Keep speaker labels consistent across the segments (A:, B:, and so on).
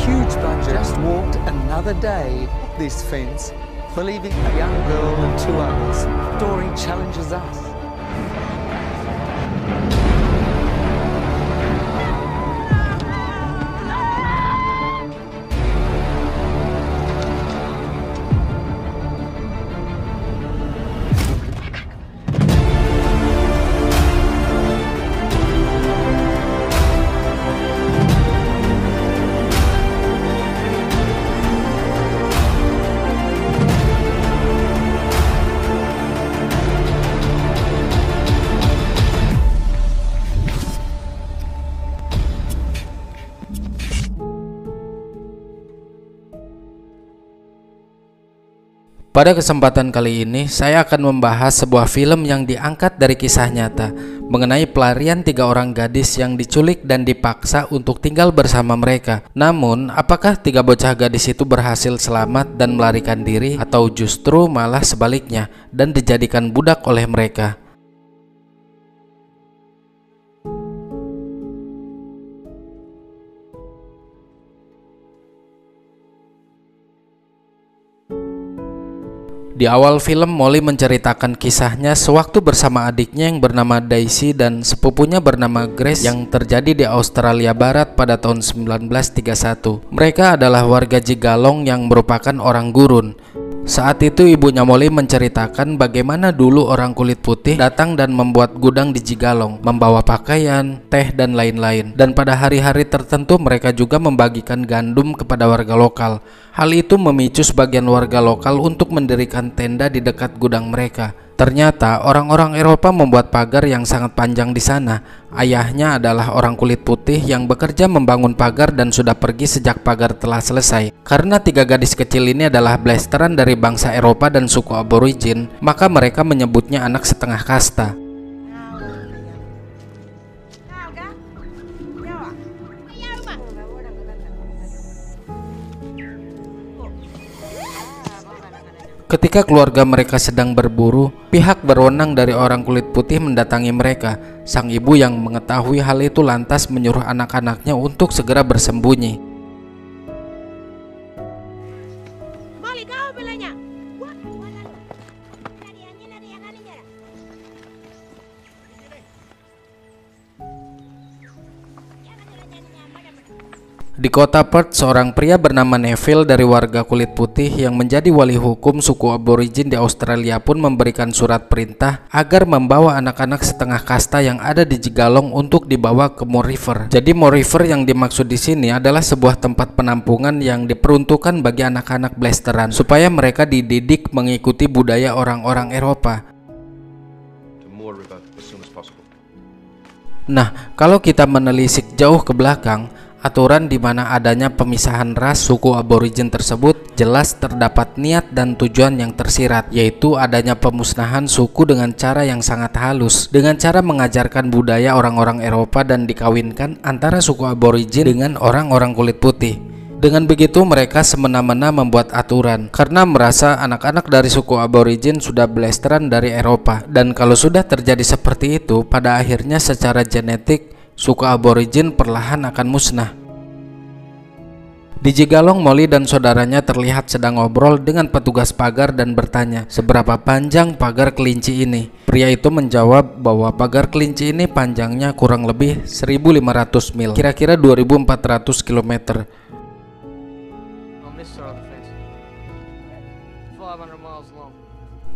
A: huge budget just walked another day up this fence, believing a young girl and two others. Story challenges us.
B: Pada kesempatan kali ini, saya akan membahas sebuah film yang diangkat dari kisah nyata mengenai pelarian 3 orang gadis yang diculik dan dipaksa untuk tinggal bersama mereka. Namun, apakah 3 bocah gadis itu berhasil selamat dan melarikan diri, atau justru malah sebaliknya dan dijadikan budak oleh mereka? Di awal film, Molly menceritakan kisahnya sewaktu bersama adiknya yang bernama Daisy dan sepupunya bernama Grace yang terjadi di Australia Barat pada tahun 1931. Mereka adalah warga Jigalong yang merupakan orang gurun. Saat itu ibunya Molly menceritakan bagaimana dulu orang kulit putih datang dan membuat gudang di Jigalong, membawa pakaian, teh, dan lain-lain. Dan pada hari-hari tertentu mereka juga membagikan gandum kepada warga lokal. Hal itu memicu sebagian warga lokal untuk mendirikan tenda di dekat gudang mereka. Ternyata orang-orang Eropa membuat pagar yang sangat panjang di sana. Ayahnya adalah orang kulit putih yang bekerja membangun pagar dan sudah pergi sejak pagar telah selesai. Karena 3 gadis kecil ini adalah blasteran dari bangsa Eropa dan suku aborigin, maka mereka menyebutnya anak setengah kasta. Ketika keluarga mereka sedang berburu, pihak berwenang dari orang kulit putih mendatangi mereka. Sang ibu yang mengetahui hal itu lantas menyuruh anak-anaknya untuk segera bersembunyi. Di kota Perth, seorang pria bernama Neville dari warga kulit putih yang menjadi wali hukum suku aborigin di Australia pun memberikan surat perintah agar membawa anak-anak setengah kasta yang ada di Jigalong untuk dibawa ke Moore River. Jadi Moore River yang dimaksud di sini adalah sebuah tempat penampungan yang diperuntukkan bagi anak-anak blasteran supaya mereka dididik mengikuti budaya orang-orang Eropa. Nah, kalau kita menelisik jauh ke belakang, aturan di mana adanya pemisahan ras suku aborigin tersebut jelas terdapat niat dan tujuan yang tersirat, yaitu adanya pemusnahan suku dengan cara yang sangat halus, dengan cara mengajarkan budaya orang-orang Eropa dan dikawinkan antara suku aborigin dengan orang-orang kulit putih. Dengan begitu mereka semena-mena membuat aturan karena merasa anak-anak dari suku aborigin sudah blasteran dari Eropa, dan kalau sudah terjadi seperti itu, pada akhirnya secara genetik suku aborigin perlahan akan musnah. Di Jigalong, Molly dan saudaranya terlihat sedang ngobrol dengan petugas pagar dan bertanya seberapa panjang pagar kelinci ini. Pria itu menjawab bahwa pagar kelinci ini panjangnya kurang lebih 1.500 mil, kira-kira 2.400 km.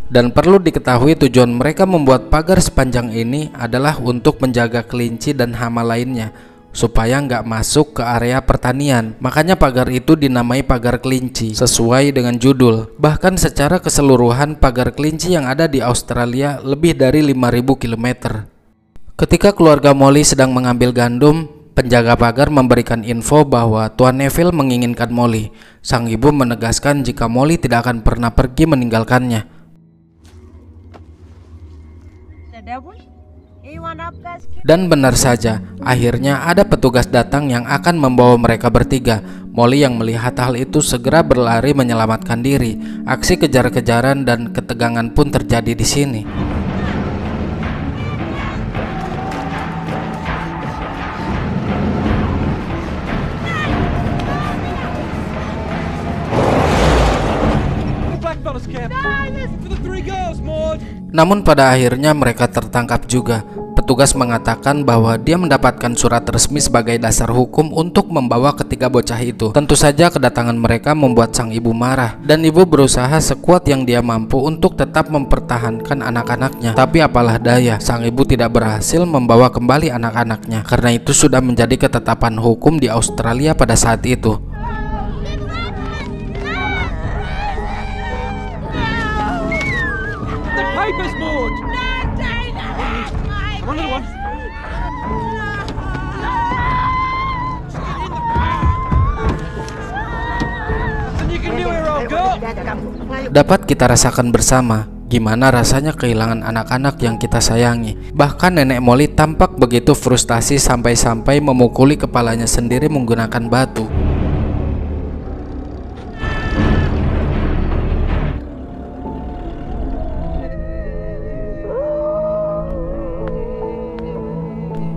B: Dan perlu diketahui tujuan mereka membuat pagar sepanjang ini adalah untuk menjaga kelinci dan hama lainnya supaya nggak masuk ke area pertanian. Makanya pagar itu dinamai pagar kelinci sesuai dengan judul. Bahkan secara keseluruhan pagar kelinci yang ada di Australia lebih dari 5.000 km. Ketika keluarga Molly sedang mengambil gandum, penjaga pagar memberikan info bahwa Tuan Neville menginginkan Molly. Sang ibu menegaskan jika Molly tidak akan pernah pergi meninggalkannya. Dan benar saja, akhirnya ada petugas datang yang akan membawa mereka bertiga. Molly yang melihat hal itu segera berlari menyelamatkan diri. Aksi kejar-kejaran dan ketegangan pun terjadi di sini. Namun pada akhirnya mereka tertangkap juga. Petugas mengatakan bahwa dia mendapatkan surat resmi sebagai dasar hukum untuk membawa ketiga bocah itu. Tentu saja kedatangan mereka membuat sang ibu marah, dan ibu berusaha sekuat yang dia mampu untuk tetap mempertahankan anak-anaknya. Tapi apalah daya, sang ibu tidak berhasil membawa kembali anak-anaknya. Karena itu sudah menjadi ketetapan hukum di Australia pada saat itu. Dapat kita rasakan bersama gimana rasanya kehilangan anak-anak yang kita sayangi. Bahkan nenek Molly tampak begitu frustasi sampai-sampai memukuli kepalanya sendiri menggunakan batu.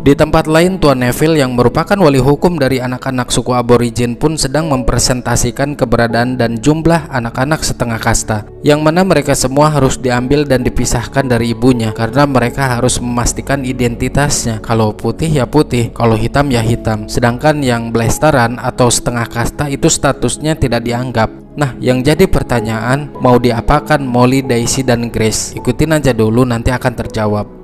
B: Di tempat lain, Tuan Neville yang merupakan wali hukum dari anak-anak suku aborigin pun sedang mempresentasikan keberadaan dan jumlah anak-anak setengah kasta, yang mana mereka semua harus diambil dan dipisahkan dari ibunya karena mereka harus memastikan identitasnya. Kalau putih ya putih, kalau hitam ya hitam. Sedangkan yang blasteran atau setengah kasta itu statusnya tidak dianggap. Nah, yang jadi pertanyaan, mau diapakan Molly, Daisy, dan Grace? Ikutin aja dulu, nanti akan terjawab.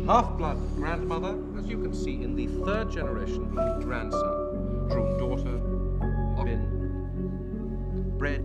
C: Half-blood grandmother, as you can see in the third generation, grandson, true daughter, bin, bred.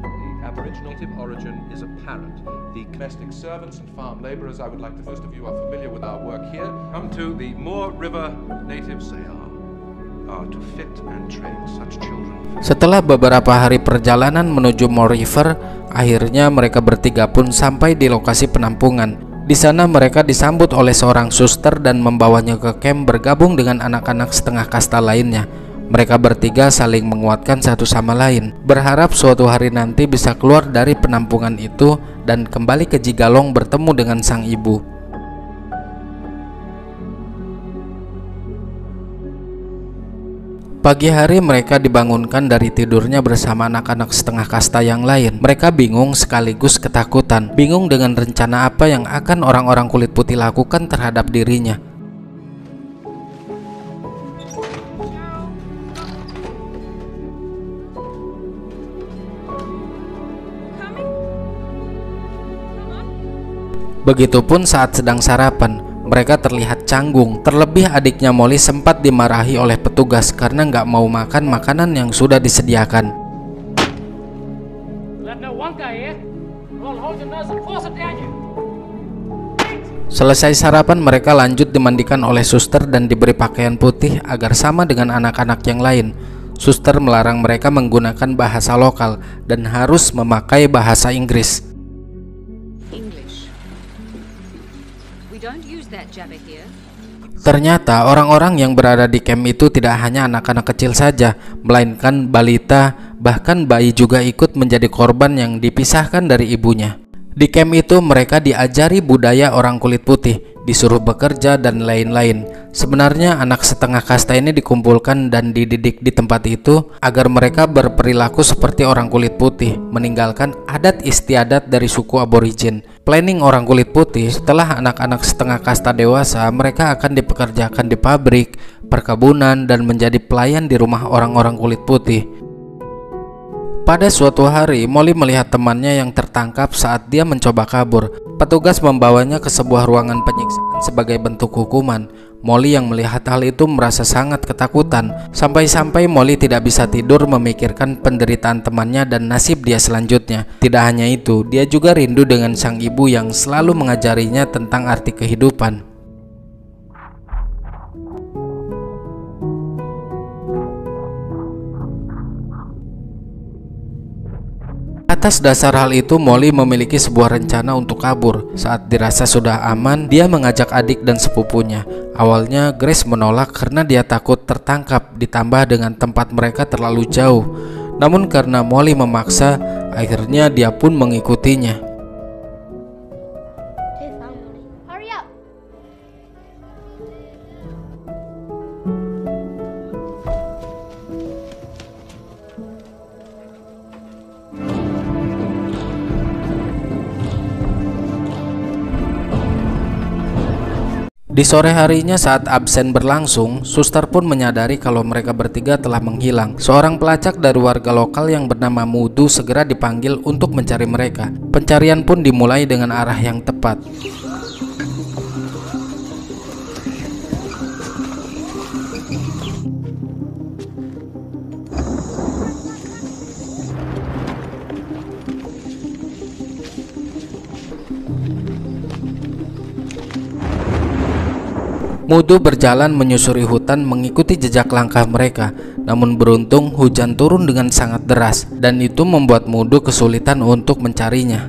C: The Aboriginal origin is apparent. The domestic servants and farm labourers, I would like to, most of you are familiar with our work here. Come to the Moore River natives, they are to fit and train such children.
B: Setelah beberapa hari perjalanan menuju Moore River, akhirnya mereka bertiga pun sampai di lokasi penampungan. Di sana mereka disambut oleh seorang suster dan membawanya ke camp bergabung dengan anak-anak setengah kasta lainnya. Mereka bertiga saling menguatkan satu sama lain, berharap suatu hari nanti bisa keluar dari penampungan itu dan kembali ke Jigalong bertemu dengan sang ibu. Pagi hari mereka dibangunkan dari tidurnya bersama anak-anak setengah kasta yang lain. Mereka bingung sekaligus ketakutan. Bingung dengan rencana apa yang akan orang-orang kulit putih lakukan terhadap dirinya. Begitupun saat sedang sarapan. Mereka terlihat canggung. Terlebih adiknya Molly sempat dimarahi oleh petugas karena nggak mau makan makanan yang sudah disediakan. Selesai sarapan, mereka lanjut dimandikan oleh suster dan diberi pakaian putih agar sama dengan anak-anak yang lain. Suster melarang mereka menggunakan bahasa lokal dan harus memakai bahasa Inggris. Ternyata orang-orang yang berada di camp itu tidak hanya anak-anak kecil saja, melainkan balita, bahkan bayi juga ikut menjadi korban yang dipisahkan dari ibunya. Di camp itu mereka diajari budaya orang kulit putih, disuruh bekerja dan lain-lain. Sebenarnya anak setengah kasta ini dikumpulkan dan dididik di tempat itu agar mereka berperilaku seperti orang kulit putih, meninggalkan adat istiadat dari suku aborigin. Planning orang kulit putih, setelah anak-anak setengah kasta dewasa, mereka akan dipekerjakan di pabrik, perkebunan, dan menjadi pelayan di rumah orang-orang kulit putih. Pada suatu hari, Molly melihat temannya yang tertangkap saat dia mencoba kabur. Petugas membawanya ke sebuah ruangan penyiksaan sebagai bentuk hukuman. Molly yang melihat hal itu merasa sangat ketakutan. Sampai-sampai Molly tidak bisa tidur memikirkan penderitaan temannya dan nasib dia selanjutnya. Tidak hanya itu, dia juga rindu dengan sang ibu yang selalu mengajarinya tentang arti kehidupan. Atas dasar hal itu, Molly memiliki sebuah rencana untuk kabur. Saat dirasa sudah aman, dia mengajak adik dan sepupunya. Awalnya Grace menolak karena dia takut tertangkap, ditambah dengan tempat mereka terlalu jauh. Namun karena Molly memaksa, akhirnya dia pun mengikutinya. Di sore harinya saat absen berlangsung, suster pun menyadari kalau mereka bertiga telah menghilang. Seorang pelacak dari warga lokal yang bernama Mudu segera dipanggil untuk mencari mereka. Pencarian pun dimulai dengan arah yang tepat. Mudu berjalan menyusuri hutan mengikuti jejak langkah mereka. Namun beruntung hujan turun dengan sangat deras, dan itu membuat Mudu kesulitan untuk mencarinya.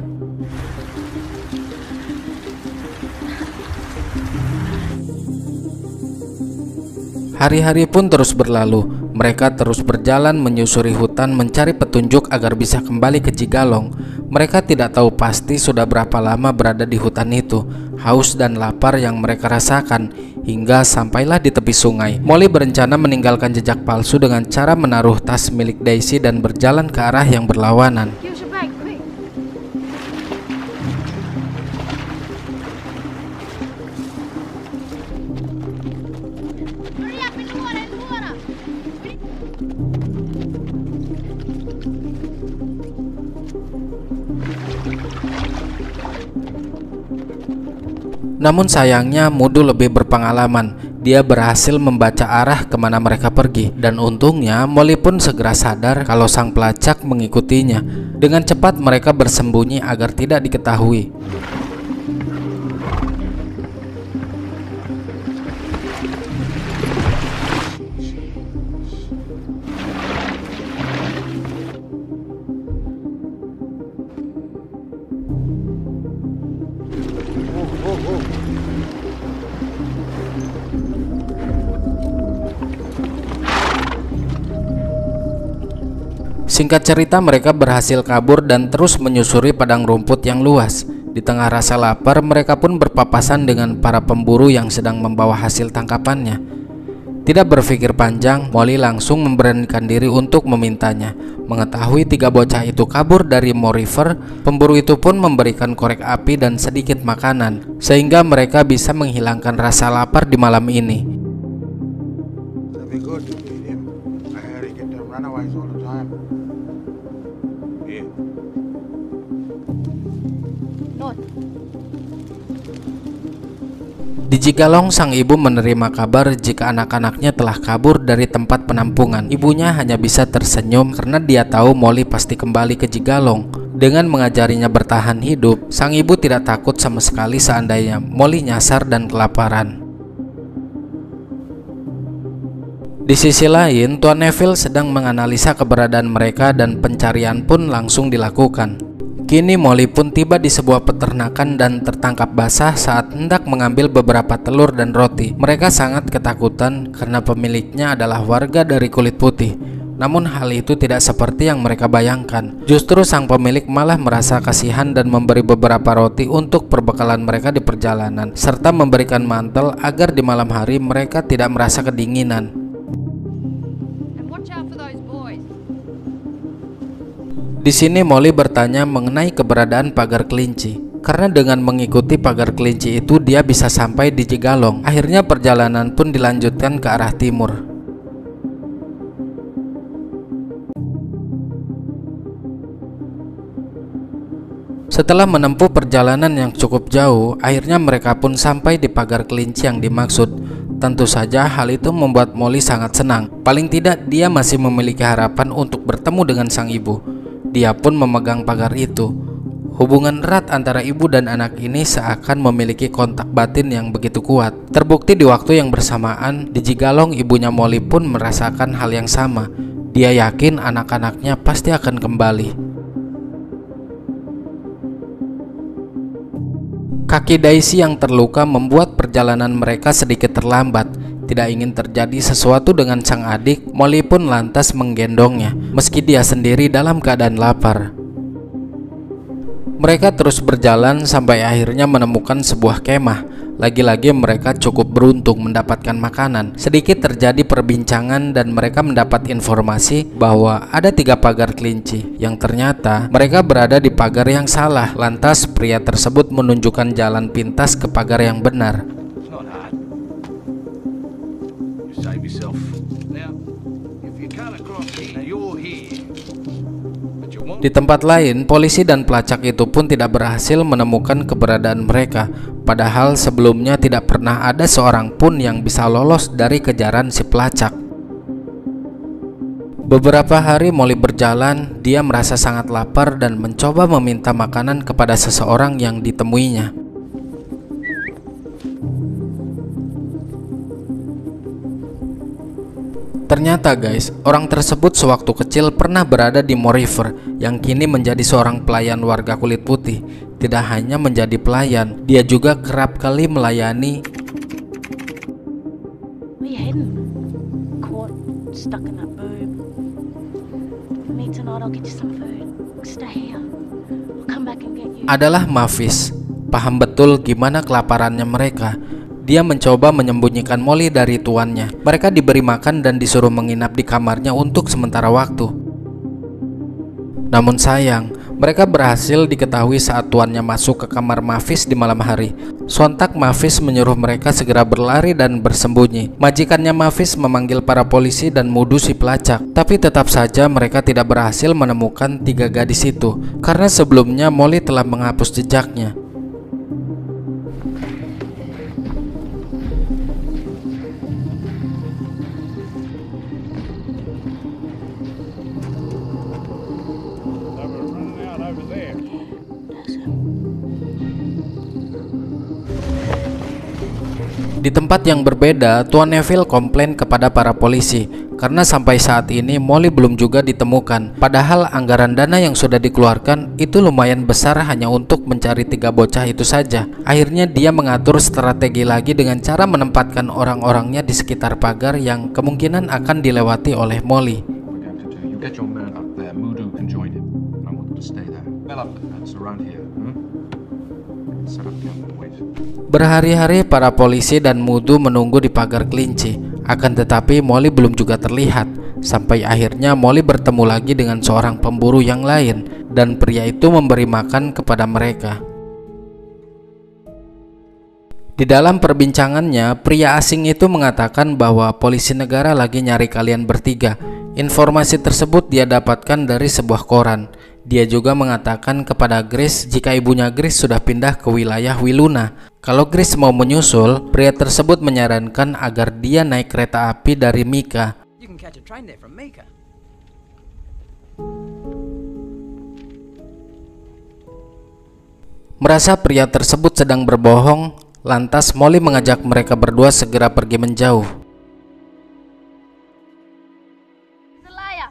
B: Hari-hari pun terus berlalu. Mereka terus berjalan menyusuri hutan mencari petunjuk agar bisa kembali ke Cigalong. Mereka tidak tahu pasti sudah berapa lama berada di hutan itu. Haus dan lapar yang mereka rasakan hingga sampailah di tepi sungai. Molly berencana meninggalkan jejak palsu dengan cara menaruh tas milik Daisy dan berjalan ke arah yang berlawanan. Namun sayangnya Mudu lebih berpengalaman. Dia berhasil membaca arah kemana mereka pergi. Dan untungnya Molly pun segera sadar kalau sang pelacak mengikutinya. Dengan cepat mereka bersembunyi agar tidak diketahui. Singkat cerita, mereka berhasil kabur dan terus menyusuri padang rumput yang luas. Di tengah rasa lapar, mereka pun berpapasan dengan para pemburu yang sedang membawa hasil tangkapannya. Tidak berpikir panjang, Molly langsung memberanikan diri untuk memintanya. Mengetahui 3 bocah itu kabur dari Mo River, pemburu itu pun memberikan korek api dan sedikit makanan, sehingga mereka bisa menghilangkan rasa lapar di malam ini. Di Cigalong, sang ibu menerima kabar jika anak-anaknya telah kabur dari tempat penampungan. Ibunya hanya bisa tersenyum karena dia tahu Molly pasti kembali ke Cigalong. Dengan mengajarinya bertahan hidup, sang ibu tidak takut sama sekali seandainya Molly nyasar dan kelaparan. Di sisi lain, Tuan Neville sedang menganalisa keberadaan mereka dan pencarian pun langsung dilakukan. Kini Molly pun tiba di sebuah peternakan dan tertangkap basah saat hendak mengambil beberapa telur dan roti. Mereka sangat ketakutan karena pemiliknya adalah warga dari kulit putih. Namun hal itu tidak seperti yang mereka bayangkan. Justru sang pemilik malah merasa kasihan dan memberi beberapa roti untuk perbekalan mereka di perjalanan, serta memberikan mantel agar di malam hari mereka tidak merasa kedinginan. Di sini Molly bertanya mengenai keberadaan pagar kelinci. Karena dengan mengikuti pagar kelinci itu dia bisa sampai di Cigalong. Akhirnya perjalanan pun dilanjutkan ke arah timur. Setelah menempuh perjalanan yang cukup jauh, akhirnya mereka pun sampai di pagar kelinci yang dimaksud. Tentu saja hal itu membuat Molly sangat senang. Paling tidak dia masih memiliki harapan untuk bertemu dengan sang ibu. Dia pun memegang pagar itu. Hubungan erat antara ibu dan anak ini seakan memiliki kontak batin yang begitu kuat. Terbukti di waktu yang bersamaan, di Cigalong ibunya Molly pun merasakan hal yang sama. Dia yakin anak-anaknya pasti akan kembali. Kaki Daisy yang terluka membuat perjalanan mereka sedikit terlambat. Tidak ingin terjadi sesuatu dengan sang adik, Molly pun lantas menggendongnya, meski dia sendiri dalam keadaan lapar. Mereka terus berjalan sampai akhirnya menemukan sebuah kemah. Lagi-lagi mereka cukup beruntung mendapatkan makanan. Sedikit terjadi perbincangan dan mereka mendapat informasi bahwa ada 3 pagar kelinci, yang ternyata mereka berada di pagar yang salah. Lantas pria tersebut menunjukkan jalan pintas ke pagar yang benar. Di tempat lain, polisi dan pelacak itu pun tidak berhasil menemukan keberadaan mereka. Padahal sebelumnya tidak pernah ada seorang pun yang bisa lolos dari kejaran si pelacak. Beberapa hari Molly berjalan, dia merasa sangat lapar dan mencoba meminta makanan kepada seseorang yang ditemuinya. Ternyata guys, orang tersebut sewaktu kecil pernah berada di Moore River yang kini menjadi seorang pelayan warga kulit putih. Tidak hanya menjadi pelayan, dia juga kerap kali melayani.
D: Where you heading? Caught, stuck in that boob. Me tonight, I'll get you some food. Stay here. I'll come back and get you.
B: Adalah Mavis. Paham betul gimana kelaparannya mereka. Dia mencoba menyembunyikan Molly dari tuannya. Mereka diberi makan dan disuruh menginap di kamarnya untuk sementara waktu. Namun sayang, mereka berhasil diketahui saat tuannya masuk ke kamar Mavis di malam hari. Sontak Mavis menyuruh mereka segera berlari dan bersembunyi. Majikannya Mavis memanggil para polisi dan mudu si pelacak. Tapi tetap saja mereka tidak berhasil menemukan 3 gadis itu, karena sebelumnya Molly telah menghapus jejaknya. Di tempat yang berbeda, Tuan Neville komplain kepada para polisi karena sampai saat ini Molly belum juga ditemukan. Padahal anggaran dana yang sudah dikeluarkan itu lumayan besar hanya untuk mencari 3 bocah itu saja. Akhirnya dia mengatur strategi lagi dengan cara menempatkan orang-orangnya di sekitar pagar yang kemungkinan akan dilewati oleh Molly.
C: You get your man up there. Mudu can join him. I want them to stay there. Bell up the fence around here. Set up camp and wait.
B: Berhari-hari para polisi dan mudu menunggu di pagar kelinci. Akan tetapi Molly belum juga terlihat. Sampai akhirnya Molly bertemu lagi dengan seorang pemburu yang lain, dan pria itu memberi makan kepada mereka. Di dalam perbincangannya, pria asing itu mengatakan bahwa polisi negara lagi nyari kalian bertiga. Informasi tersebut dia dapatkan dari sebuah koran. Dia juga mengatakan kepada Grace jika ibunya Grace sudah pindah ke wilayah Wiluna. Kalau Grace mau menyusul, pria tersebut menyarankan agar dia naik kereta api dari Mika.
E: You can catch a train there from Mika.
B: Merasa pria tersebut sedang berbohong, lantas Molly mengajak mereka berdua segera pergi menjauh.
D: He's a liar.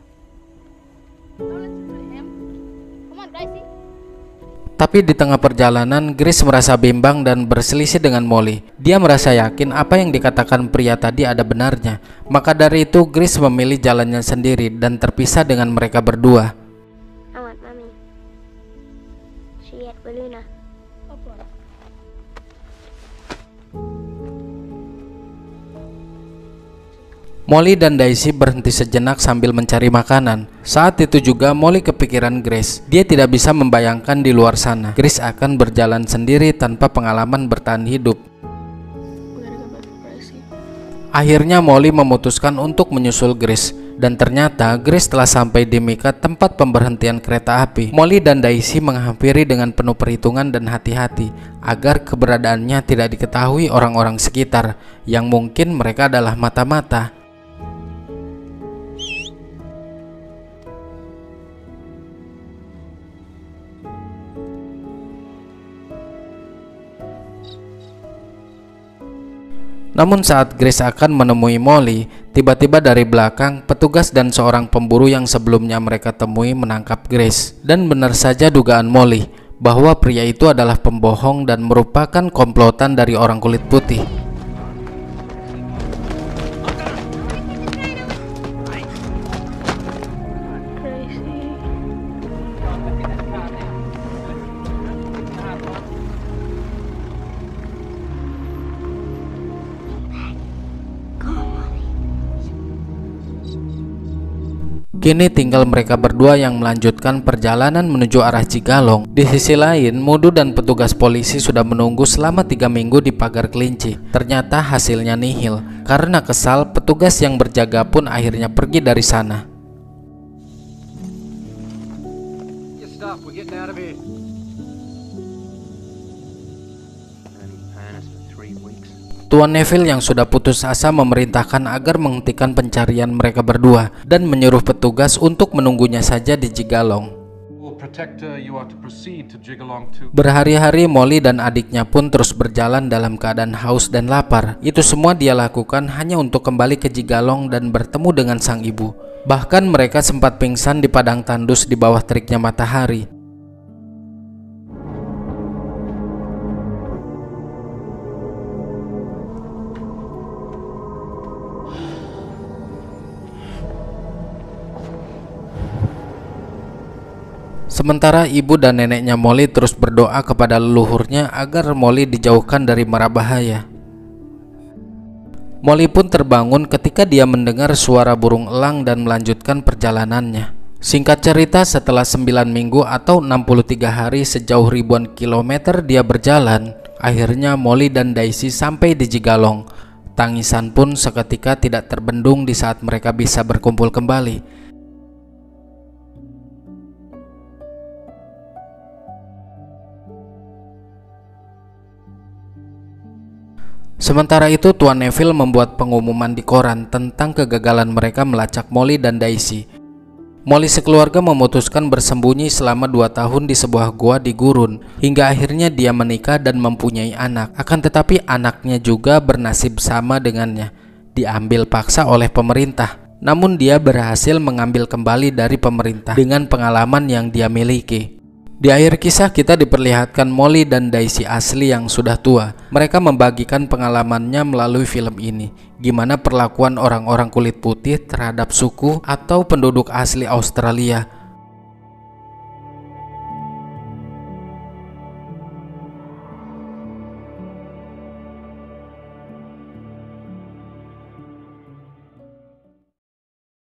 D: Don't listen to him. Come on, Gracie.
B: Tapi di tengah perjalanan, Grace merasa bimbang dan berselisih dengan Molly. Dia merasa yakin apa yang dikatakan pria tadi ada benarnya. Maka dari itu, Grace memilih jalannya sendiri dan terpisah dengan mereka berdua.
F: I want Mummy. She at Baluna.
B: Molly dan Daisy berhenti sejenak sambil mencari makanan. Saat itu juga Molly kepikiran Grace. Dia tidak bisa membayangkan di luar sana Grace akan berjalan sendiri tanpa pengalaman bertahan hidup. Akhirnya Molly memutuskan untuk menyusul Grace. Dan ternyata Grace telah sampai di Mika, tempat pemberhentian kereta api. Molly dan Daisy menghampiri dengan penuh perhitungan dan hati-hati agar keberadaannya tidak diketahui orang-orang sekitar yang mungkin mereka adalah mata-mata. Namun saat Grace akan menemui Molly, tiba-tiba dari belakang petugas dan seorang pemburu yang sebelumnya mereka temui menangkap Grace. Dan benar saja dugaan Molly bahwa pria itu adalah pembohong dan merupakan komplotan dari orang kulit putih. Kini tinggal mereka berdua yang melanjutkan perjalanan menuju arah Cigalong. Di sisi lain, Mudu dan petugas polisi sudah menunggu selama 3 minggu di pagar kelinci. Ternyata hasilnya nihil. Karena kesal, petugas yang berjaga pun akhirnya pergi dari sana.
C: up. We're getting out of here.
B: Tuan Neville yang sudah putus asa memerintahkan agar menghentikan pencarian mereka berdua dan menyuruh petugas untuk menunggunya saja di Jigalong.
C: Protector, you are to proceed to Jigalong too.
B: Berhari-hari Molly dan adiknya pun terus berjalan dalam keadaan haus dan lapar. Itu semua dia lakukan hanya untuk kembali ke Jigalong dan bertemu dengan sang ibu. Bahkan mereka sempat pingsan di padang tandus di bawah teriknya matahari. Sementara ibu dan neneknya Molly terus berdoa kepada leluhurnya agar Molly dijauhkan dari mara bahaya. Molly pun terbangun ketika dia mendengar suara burung elang dan melanjutkan perjalanannya. Singkat cerita, setelah 9 minggu atau 63 hari sejauh ribuan kilometer dia berjalan, akhirnya Molly dan Daisy sampai di Jigalong. Tangisan pun seketika tidak terbendung di saat mereka bisa berkumpul kembali. Sementara itu, Tuan Neville membuat pengumuman di koran tentang kegagalan mereka melacak Molly dan Daisy. Molly sekeluarga memutuskan bersembunyi selama 2 tahun di sebuah gua di gurun, hingga akhirnya dia menikah dan mempunyai anak. Akan tetapi anaknya juga bernasib sama dengannya, diambil paksa oleh pemerintah. Namun dia berhasil mengambil kembali dari pemerintah dengan pengalaman yang dia miliki. Di akhir kisah kita diperlihatkan Molly dan Daisy asli yang sudah tua. Mereka membagikan pengalamannya melalui film ini. Gimana perlakuan orang-orang kulit putih terhadap suku atau penduduk asli Australia.